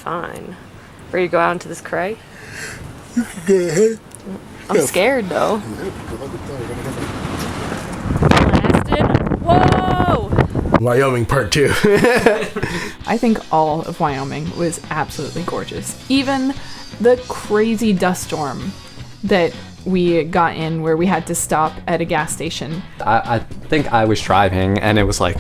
fine. Ready to go out into this cray? Go ahead. I'm scared, though. Blasted. Whoa! Wyoming Part 2. I think all of Wyoming was absolutely gorgeous. Even the crazy dust storm that we got in where we had to stop at a gas station. I think I was driving and it was like,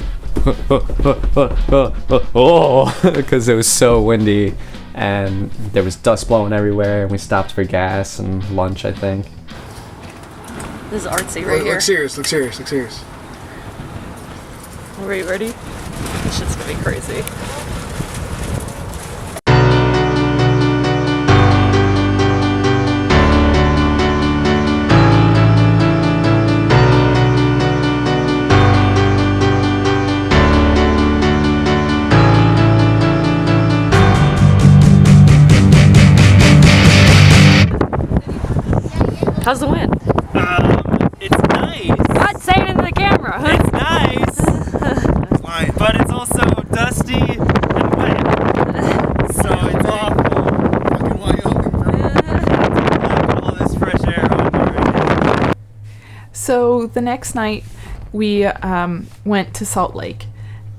because it was so windy and there was dust blowing everywhere and we stopped for gas and lunch, I think. This is artsy right here. Look serious, look serious, look serious. Are you ready? This shit's gonna be crazy. How's the wind? It's nice. God, say it into the camera. It's nice. But it's also dusty and wet. So it's awful. Fucking Wyoming, All this fresh air on me right now. So the next night we went to Salt Lake,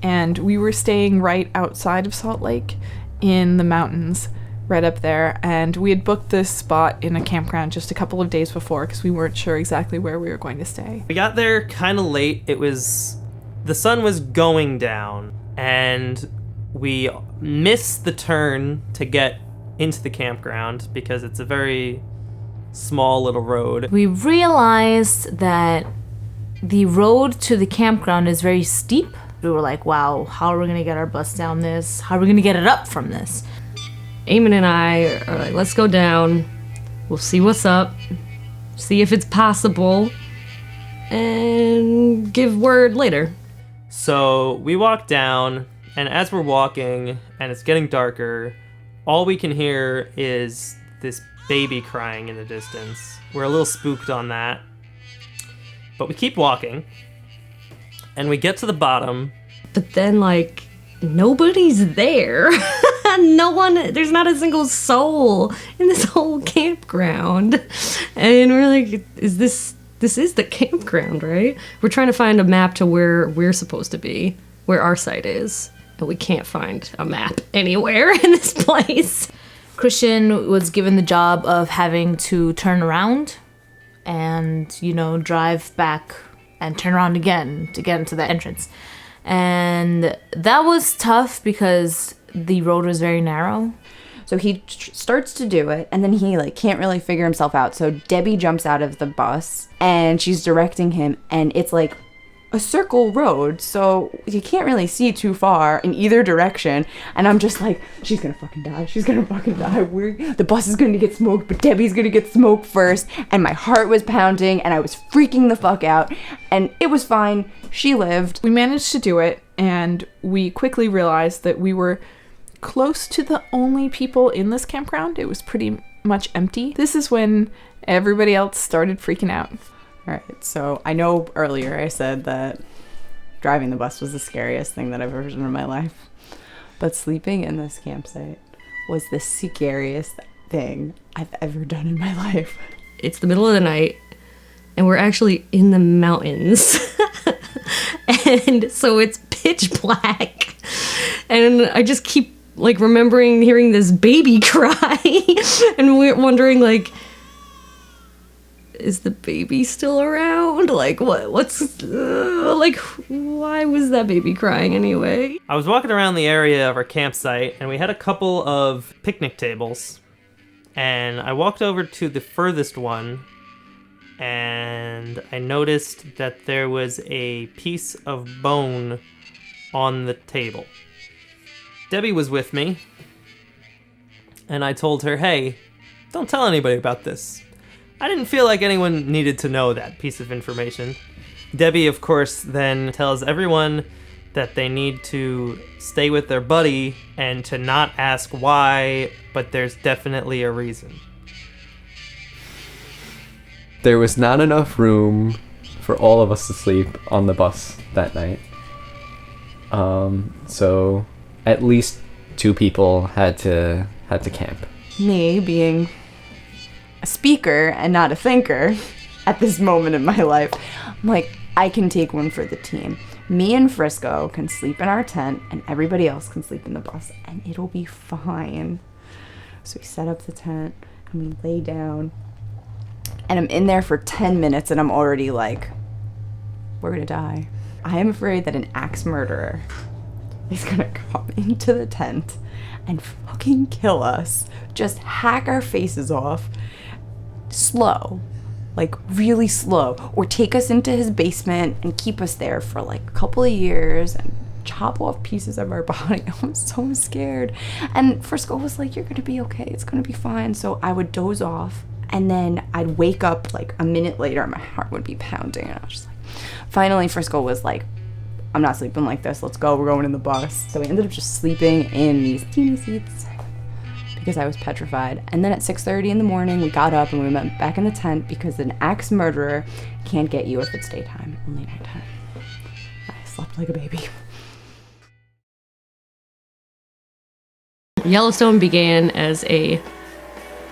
and we were staying right outside of Salt Lake in the mountains right up there, and we had booked this spot in a campground just a couple of days before because we weren't sure exactly where we were going to stay. We got there kind of late. The sun was going down, and we missed the turn to get into the campground because it's a very small little road. We realized that the road to the campground is very steep. We were like, wow, how are we gonna get our bus down this? How are we gonna get it up from this? Eamon and I are like, let's go down. We'll see what's up. See if it's possible. And give word later. So we walk down, and as we're walking, and it's getting darker, all we can hear is this baby crying in the distance. We're a little spooked on that. But we keep walking, and we get to the bottom. But then, like, nobody's there. No one, there's not a single soul in this whole campground. And we're like, this is the campground, right? We're trying to find a map to where we're supposed to be, where our site is. And we can't find a map anywhere in this place. Christian was given the job of having to turn around and, drive back and turn around again to get into the entrance. And that was tough because the road was very narrow. So he starts to do it, and then he can't really figure himself out. So Debbie jumps out of the bus, and she's directing him, and it's like a circle road, so you can't really see too far in either direction. And I'm just like, she's gonna fucking die. She's gonna fucking die. The bus is gonna get smoked, but Debbie's gonna get smoked first. And my heart was pounding, and I was freaking the fuck out. And it was fine. She lived. We managed to do it, and we quickly realized that we were close to the only people in this campground. It was pretty much empty. This is when everybody else started freaking out. All right, so I know earlier I said that driving the bus was the scariest thing that I've ever done in my life, but sleeping in this campsite was the scariest thing I've ever done in my life. It's the middle of the night, and we're actually in the mountains. And so it's pitch black. And I just keep remembering hearing this baby cry. And we're wondering is the baby still around? Why was that baby crying anyway? I was walking around the area of our campsite, and we had a couple of picnic tables. And I walked over to the furthest one, and I noticed that there was a piece of bone on the table. Debbie was with me, and I told her, hey, don't tell anybody about this. I didn't feel like anyone needed to know that piece of information. Debbie, of course, then tells everyone that they need to stay with their buddy and to not ask why, but there's definitely a reason. There was not enough room for all of us to sleep on the bus that night. So at least 2 people had to camp. Me being a speaker and not a thinker at this moment in my life, I'm like, I can take one for the team. Me and Frisco can sleep in our tent and everybody else can sleep in the bus and it'll be fine. So we set up the tent and we lay down and I'm in there for 10 minutes and I'm already like, we're gonna die. I am afraid that an axe murderer is gonna come into the tent and fucking kill us, just hack our faces off, slow, like really slow, or take us into his basement and keep us there for like a couple of years and chop off pieces of our body. I'm so scared. And Frisco was like, you're gonna be okay, it's gonna be fine. So I would doze off and then I'd wake up like a minute later and my heart would be pounding and I was just like, finally Frisco was like, I'm not sleeping like this, let's go, we're going in the bus. So we ended up just sleeping in these teeny seats because I was petrified. And then at 6:30 in the morning, we got up and we went back in the tent because an axe murderer can't get you if it's daytime, only nighttime. I slept like a baby. Yellowstone began as a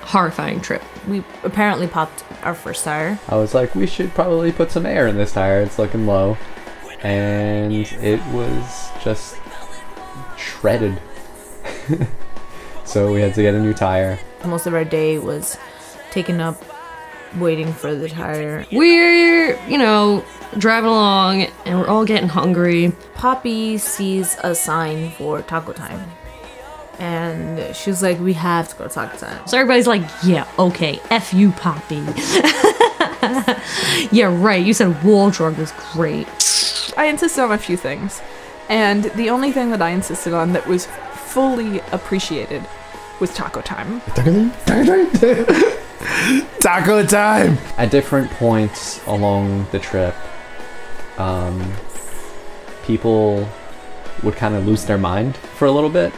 horrifying trip. We apparently popped our first tire. I was like, we should probably put some air in this tire. It's looking low. And it was just shredded. So we had to get a new tire. Most of our day was taken up waiting for the tire. We're, driving along and we're all getting hungry. Poppy sees a sign for taco time. And she was like, we have to go to taco time. So everybody's like, yeah, okay, F you, Poppy. Yeah, right, you said wall drug is great. I insisted on a few things, and the only thing that I insisted on that was fully appreciated was taco time. Taco time! At different points along the trip, people would kind of lose their mind for a little bit.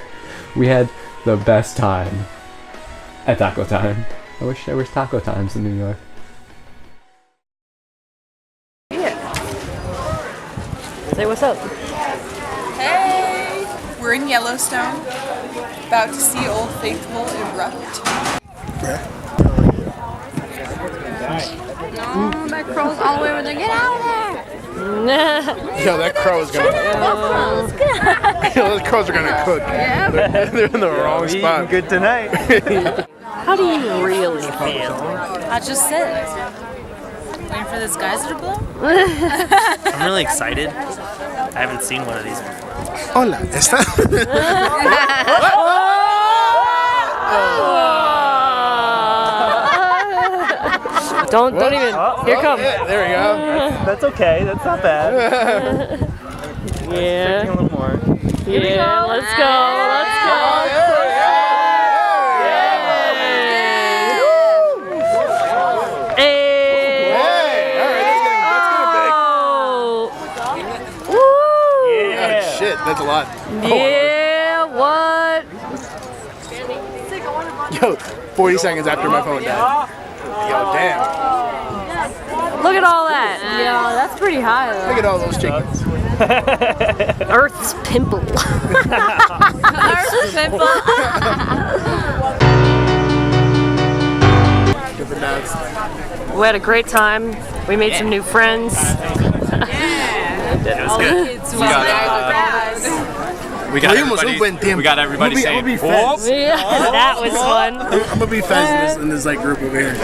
We had the best time at taco time. I wish there was taco times in New York. Say what's up. Hey! We're in Yellowstone, about to see Old Faithful erupt. No, that crow's all the way over there. Get out of there! Yo, that crow is gonna. Yo, those crows are gonna cook. Yeah. They're in the wrong spot. Good tonight. How do you really feel? I just sit. Waiting for this geyser to blow? I'm really excited. I haven't seen one of these before. Hola, ¿está? Don't even. Here come. Yeah, there we go. That's okay. That's not bad. Yeah. A little more. Yeah. Let's go. Let's go. Shit, that's a lot. Yeah, what? Yo, 40 seconds after my phone died. Yo, damn. Look at all that. Yeah, that's pretty high though. Look at all those chickens. Earth's pimple. Earth's pimple. We had a great time. We made some new friends. It was good. We got everybody saying, Yeah, that was fun. I'm gonna be fast in this like group over here.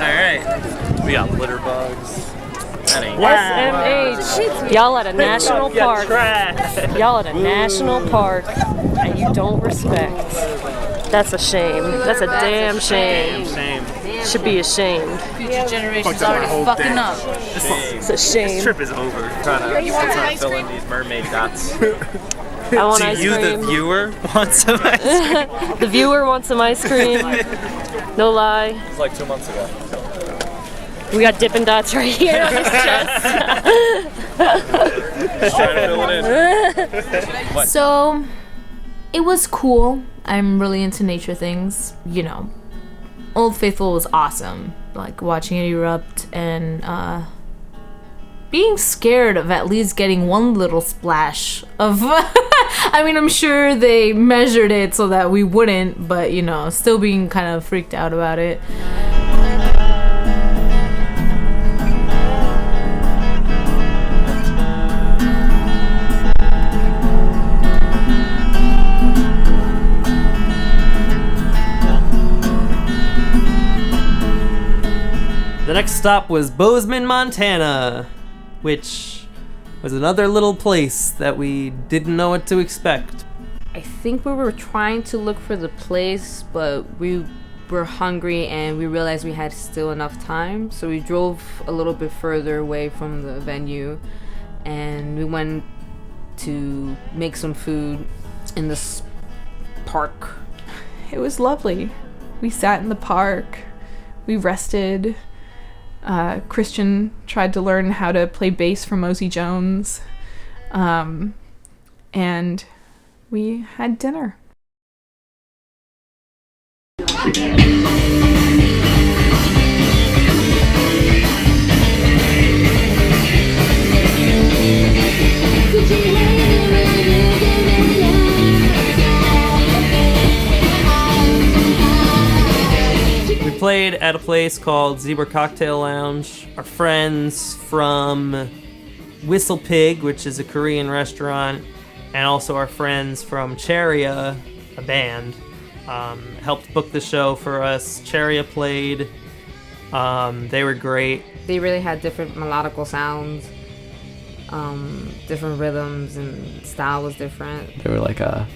alright. We got litter bugs. That ain't SMH. Y'all at a national park. Y'all at a national park and you don't respect. That's a shame. That's a damn shame. Should be ashamed. Future generations already fucking up. It's a shame. This trip is over. Trying to fill in these mermaid dots. I want ice Do you, cream. the viewer, want some ice cream? The viewer wants some ice cream. No lie. It was like 2 months ago. We got Dippin' Dots right here on his chest. Just trying to fill it in. So, it was cool. I'm really into nature things. Old Faithful was awesome. Like, watching it erupt and, being scared of at least getting one little splash of I mean, I'm sure they measured it so that we wouldn't, but, you know, still being kind of freaked out about it. The next stop was Bozeman, Montana, which was another little place that we didn't know what to expect. I think we were trying to look for the place, but we were hungry and we realized we had still enough time. So we drove a little bit further away from the venue and we went to make some food in this park. It was lovely. We sat in the park. We rested. Christian tried to learn how to play bass for Mosey Jones. And we had dinner. We played at a place called Zebra Cocktail Lounge. Our friends from Whistle Pig, which is a Korean restaurant, and also our friends from Charia, a band, helped book the show for us. Charia played. They were great. They really had different melodical sounds, different rhythms, and style was different. They were like I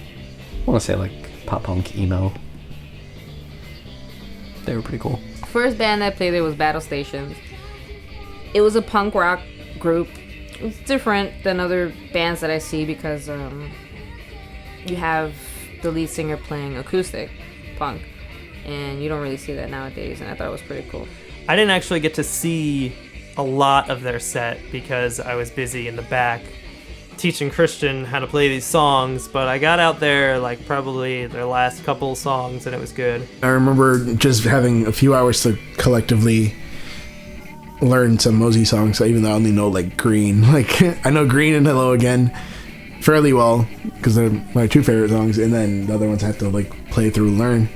want to say like pop punk emo. They were pretty cool. First band I played there was Battle Stations. It was a punk rock group. It's different than other bands that I see because you have the lead singer playing acoustic punk, and you don't really see that nowadays, and I thought it was pretty cool. I didn't actually get to see a lot of their set because I was busy in the back teaching Christian how to play these songs, but I got out there like probably their last couple songs and it was good. I remember just having a few hours to collectively learn some Mosey songs, even though I only know like Green. Like I know Green and Hello Again fairly well because they're my two favorite songs, and then the other ones I have to like play through and learn.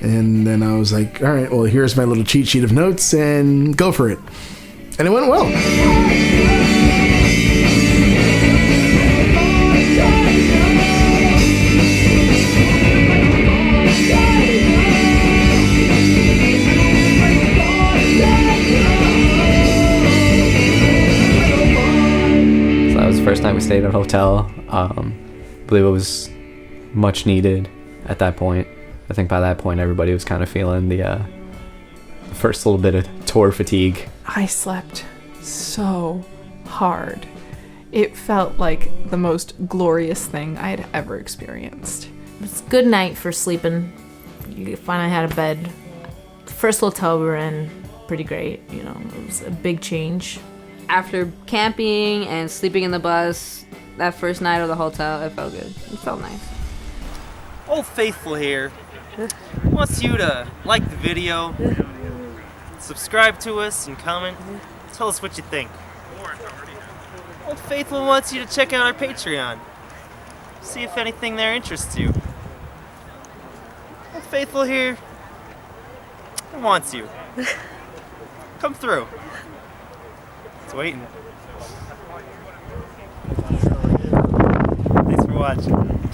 And then I was like, all right, well, here's my little cheat sheet of notes and go for it. And it went well. First night we stayed at a hotel. I believe it was much needed at that point. I think by that point everybody was kind of feeling the first little bit of tour fatigue. I slept so hard. It felt like the most glorious thing I had ever experienced. It's a good night for sleeping. You finally had a bed. The first hotel we were in, pretty great. You know, it was a big change. After camping and sleeping in the bus, that first night of the hotel, it felt good. It felt nice. Old Faithful here wants you to like the video, subscribe to us, and comment. Tell us what you think. Old Faithful wants you to check out our Patreon. See if anything there interests you. Old Faithful here wants you. Come through. It's waiting. Thanks for watching.